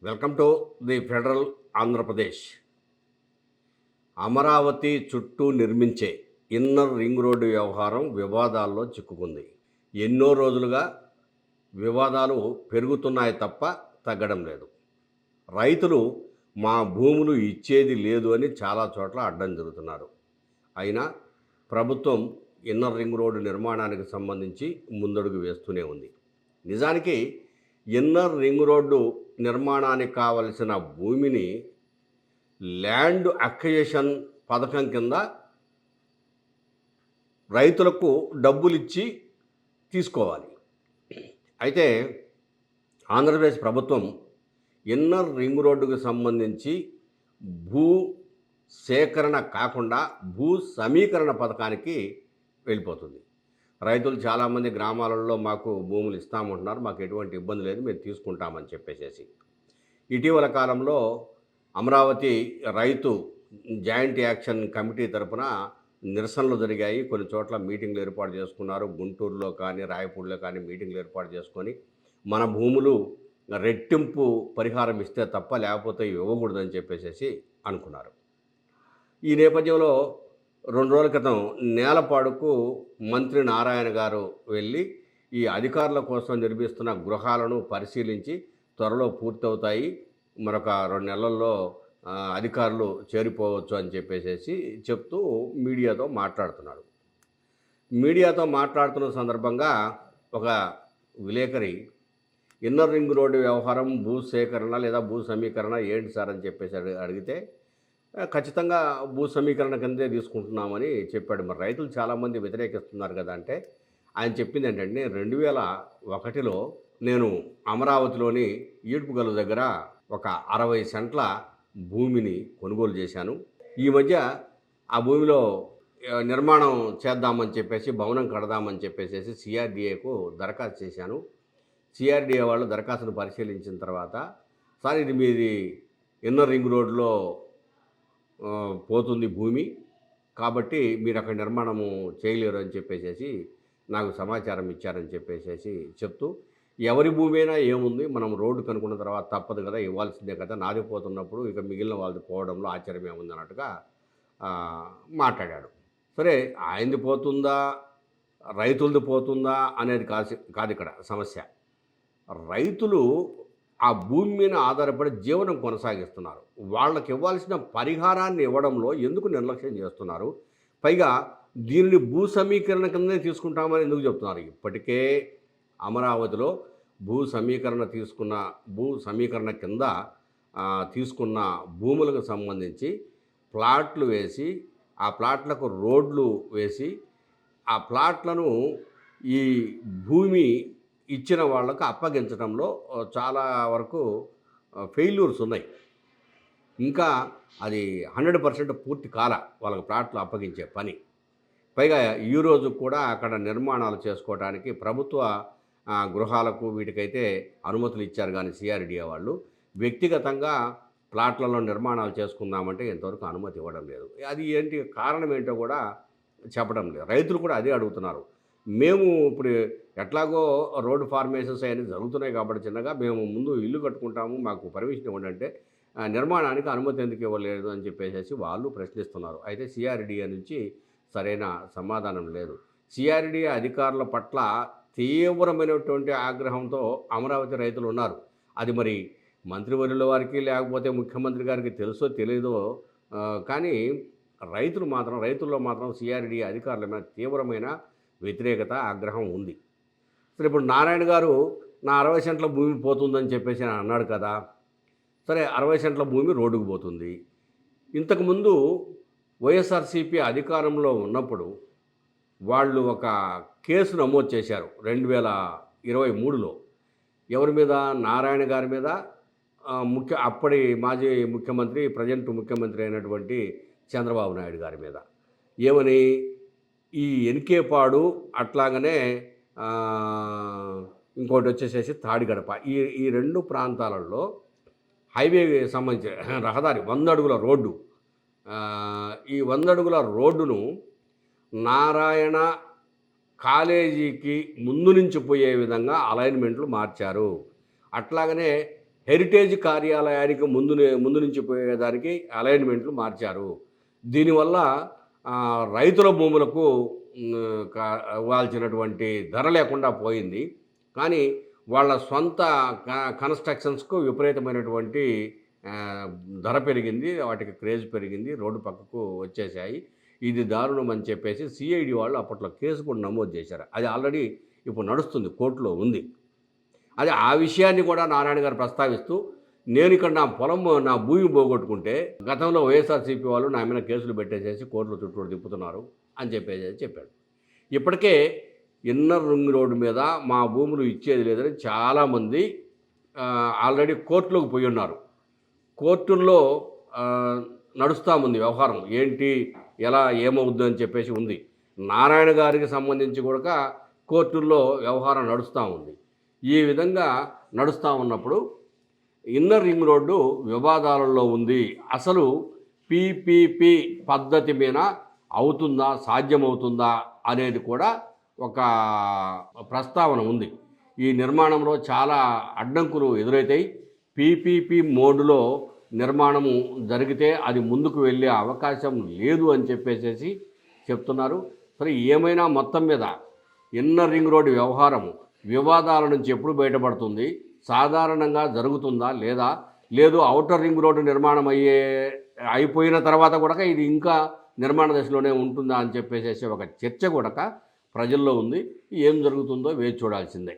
Welcome to the federal Andhra Pradesh. Amaravati చుట్టూ నిర్మించే inner ring road వ్యవహారం వివాదాల్లో చిక్కుకుంది. ఎన్నో రోజులుగా వివాదాలు పెరుగుతున్నాయి తప్ప తగ్గడం లేదు. రైతులు మా భూములు ఇచ్చేది లేదు అని చాలా చోట్ల అడ్డం జరుగుతున్నారు. అయినా ప్రభుత్వం ఇన్నర్ రింగ్ రోడ్డు నిర్మాణానికి సంబంధించి ముందడుగు వేస్తూనే ఉంది. నిజానికి ఇన్నర్ రింగ్ రోడ్డు నిర్మాణానికి కావలసిన భూమిని ల్యాండ్ అక్విజిషన్ పథకం కింద రైతులకు డబ్బులిచ్చి తీసుకోవాలి. అయితే ఆంధ్రప్రదేశ్ ప్రభుత్వం ఇన్నర్ రింగ్ రోడ్డుకు సంబంధించి భూ సేకరణ కాకుండా భూ సమీకరణ పథకానికి వెళ్ళిపోతుంది. రైతులు చాలామంది గ్రామాలలో మాకు భూములు ఇస్తామంటున్నారు, మాకు ఎటువంటి ఇబ్బంది లేదు, మేము తీసుకుంటామని చెప్పేసి. ఇటీవల కాలంలో అమరావతి రైతు జాయింట్ యాక్షన్ కమిటీ తరపున నిరసనలు జరిగాయి. కొన్ని చోట్ల మీటింగ్లు ఏర్పాటు చేసుకున్నారు. గుంటూరులో కానీ రాయపూడిలో కానీ మీటింగ్లు ఏర్పాటు చేసుకొని మన భూములు రెట్టింపు పరిహారం ఇస్తే తప్ప లేకపోతే ఇవ్వకూడదని చెప్పేసి అనుకున్నారు. ఈ నేపథ్యంలో 2 రోజుల క్రితం నేలపాడుకు మంత్రి నారాయణ గారు వెళ్ళి ఈ అధికారుల కోసం నిర్మిస్తున్న గృహాలను పరిశీలించి త్వరలో పూర్తవుతాయి, మరొక 2 నెలల్లో అధికారులు చేరిపోవచ్చు అని చెప్పేసి చెప్తూ మీడియాతో మాట్లాడుతున్నాడు. మీడియాతో మాట్లాడుతున్న సందర్భంగా ఒక విలేకరి ఇన్నర్ రింగ్ రోడ్డు వ్యవహారం భూ సేకరణ లేదా భూ సమీకరణ ఏంటి సార్ అని చెప్పేసి అడిగితే ఖచ్చితంగా భూ సమీకరణ కిందే తీసుకుంటున్నామని చెప్పాడు. మరి రైతులు చాలామంది వ్యతిరేకిస్తున్నారు కదా అంటే ఆయన చెప్పింది ఏంటంటే, 2001లో నేను అమరావతిలోని ఈడ్పుగల్లు దగ్గర ఒక 60 సెంట్ల భూమిని కొనుగోలు చేశాను. ఈ మధ్య ఆ భూమిలో నిర్మాణం చేద్దామని చెప్పేసి భవనం కడదామని చెప్పేసి సిఆర్డిఏకు దరఖాస్తు చేశాను. సిఆర్డిఏ వాళ్ళు దరఖాస్తును పరిశీలించిన తర్వాత, సార్ ఇది మీది ఇన్నర్ రింగ్ రోడ్లో పోతుంది భూమి, కాబట్టి మీరు అక్కడ నిర్మాణము చేయలేరు అని చెప్పేసి నాకు సమాచారం ఇచ్చారని చెప్పేసి చెప్తూ, ఎవరి భూమి అయినా ఏముంది, మనం రోడ్డు కనుక్కున్న తర్వాత తప్పదు కదా, ఇవ్వాల్సిందే కదా, నాది పోతున్నప్పుడు ఇక మిగిలిన వాళ్ళది పోవడంలో ఆశ్చర్యం ఏముంది అన్నట్టుగా మాట్లాడాడు. సరే, ఆయనది పోతుందా రైతులది పోతుందా అనేది కాదు ఇక్కడ సమస్య. రైతులు ఆ భూమి మీద ఆధారపడి జీవనం కొనసాగిస్తున్నారు. వాళ్ళకి ఇవ్వాల్సిన పరిహారాన్ని ఇవ్వడంలో ఎందుకు నిర్లక్ష్యం చేస్తున్నారు? పైగా దీనిని భూ సమీకరణ కిందనే తీసుకుంటామని ఎందుకు చెప్తున్నారు? ఇప్పటికే అమరావతిలో భూ సమీకరణ కింద తీసుకున్న భూములకు సంబంధించి ప్లాట్లు వేసి, ఆ ప్లాట్లకు రోడ్లు వేసి, ఆ ప్లాట్లను ఈ భూమి ఇచ్చిన వాళ్ళకు అప్పగించడంలో చాలా వరకు ఫెయిల్యూర్స్ ఉన్నాయి. ఇంకా అది 100% పూర్తి కాల వాళ్ళకి ప్లాట్లు అప్పగించే పని. పైగా ఈరోజు కూడా అక్కడ నిర్మాణాలు చేసుకోవడానికి ప్రభుత్వ గృహాలకు వీటికైతే అనుమతులు ఇచ్చారు, కానీ సిఆర్డిఏ వాళ్ళు వ్యక్తిగతంగా ప్లాట్లలో నిర్మాణాలు చేసుకుందామంటే ఇంతవరకు అనుమతి ఇవ్వడం లేదు. అది ఏంటి కారణం ఏంటో కూడా చెప్పడం లేదు. రైతులు కూడా అదే అడుగుతున్నారు. మేము ఇప్పుడు ఎట్లాగో రోడ్డు ఫార్మేషన్స్ అవన్నీ జరుగుతున్నాయి కాబట్టి చిన్నగా మేము ముందు ఇల్లు కట్టుకుంటాము, మాకు పర్మిషన్ ఇవ్వండి అంటే నిర్మాణానికి అనుమతి ఎందుకు ఇవ్వలేదు అని చెప్పేసి వాళ్ళు ప్రశ్నిస్తున్నారు. అయితే సిఆర్డిఏ నుంచి సరైన సమాధానం లేదు. సిఆర్డిఏ అధికారుల పట్ల తీవ్రమైనటువంటి ఆగ్రహంతో అమరావతి రైతులు ఉన్నారు. అది మరి మంత్రివర్యుల వారికి లేకపోతే ముఖ్యమంత్రి గారికి తెలుసో తెలియదో కానీ రైతుల్లో మాత్రం సిఆర్డిఏ అధికారుల మీద తీవ్రమైన వ్యతిరేకత, ఆగ్రహం ఉంది. సరే, ఇప్పుడు నారాయణ గారు నా 60 సెంట్ల భూమి పోతుందని చెప్పేసి అన్నాడు కదా. సరే, 60 సెంట్ల భూమి రోడ్డుకు పోతుంది. ఇంతకుముందు వైఎస్ఆర్సీపీ అధికారంలో ఉన్నప్పుడు వాళ్ళు ఒక కేసు నమోదు చేశారు 2023లో. ఎవరి మీద? నారాయణ గారి మీద, అప్పటి మాజీ ముఖ్యమంత్రి, ప్రజెంట్ ముఖ్యమంత్రి అయినటువంటి చంద్రబాబు నాయుడు గారి మీద. ఏమని? ఈ ఎన్కేపాడు అట్లాగనే ఇంకోటి వచ్చేసేసి తాడిగడప, ఈ 2 ప్రాంతాలలో హైవే సంబంధించిన రహదారి 100 అడుగుల రోడ్డు, ఈ 100 అడుగుల రోడ్డును నారాయణ కాలేజీకి ముందు నుంచి పోయే విధంగా అలైన్మెంట్లు మార్చారు. అట్లాగనే హెరిటేజ్ కార్యాలయానికి ముందు నుంచి పోయేదానికి అలైన్మెంట్లు మార్చారు. దీనివల్ల రైతుల భూములకు ఇవ్వాల్సినటువంటి ధర లేకుండా పోయింది. కానీ వాళ్ళ సొంత కన్‌స్ట్రక్షన్స్‌కు విపరీతమైనటువంటి ధర పెరిగింది. వాటికి క్రేజ్ పెరిగింది. రోడ్డు పక్కకు వచ్చేశాయి. ఇది దారుణం అని చెప్పేసి సిఐడి వాళ్ళు అప్పట్లో కేసు కూడా నమోదు చేశారు. అది ఆల్రెడీ ఇప్పుడు నడుస్తుంది. కోర్టులో ఉంది. అది ఆ విషయాన్ని కూడా నారాయణ గారు ప్రస్తావిస్తూ, నేను ఇక్కడ నా భూమి పోగొట్టుకుంటే గతంలో వైఎస్ఆర్‌సీపీ వాళ్ళు నా మీద కేసులు పెట్టేసేసి కోర్టుల చుట్టూ తిప్పుతున్నారు అని చెప్పాడు. ఇప్పటికే ఇన్నర్ రింగ్ రోడ్డు మీద మా భూములు ఇచ్చేది లేదని చాలామంది ఆల్రెడీ కోర్టులోకి పోయి ఉన్నారు. కోర్టుల్లో నడుస్తూ ఉంది వ్యవహారం. ఏంటి, ఎలా, ఏమవుద్దు అని చెప్పేసి ఉంది. నారాయణ గారికి సంబంధించి కూడా కోర్టుల్లో వ్యవహారం నడుస్తూ ఉంది. ఈ విధంగా నడుస్తూ ఉన్నప్పుడు ఇన్నర్ రింగ్ రోడ్డు వివాదాలలో ఉంది. అసలు పీపీపీ పద్ధతి మీద అవుతుందా, సాధ్యమవుతుందా అనేది కూడా ఒక ప్రస్తావన ఉంది. ఈ నిర్మాణంలో చాలా అడ్డంకులు ఎదురవుతాయి. పీపీపీ మోడ్లో నిర్మాణము జరిగితే అది ముందుకు వెళ్ళే అవకాశం లేదు అని చెప్పేసి చెప్తున్నారు. సరే, ఏమైనా మొత్తం మీద ఇన్నర్ రింగ్ రోడ్డు వ్యవహారం వివాదాల నుంచి ఎప్పుడు బయటపడుతుంది, సాధారణంగా జరుగుతుందా లేదు ఔటర్ రింగ్ రోడ్డు నిర్మాణం అయిపోయిన తర్వాత కూడా ఇది ఇంకా నిర్మాణ దశలోనే ఉంటుందా అని చెప్పేసి ఒక చర్చ కూడా ప్రజల్లో ఉంది. ఏం జరుగుతుందో వేచి చూడాల్సిందే.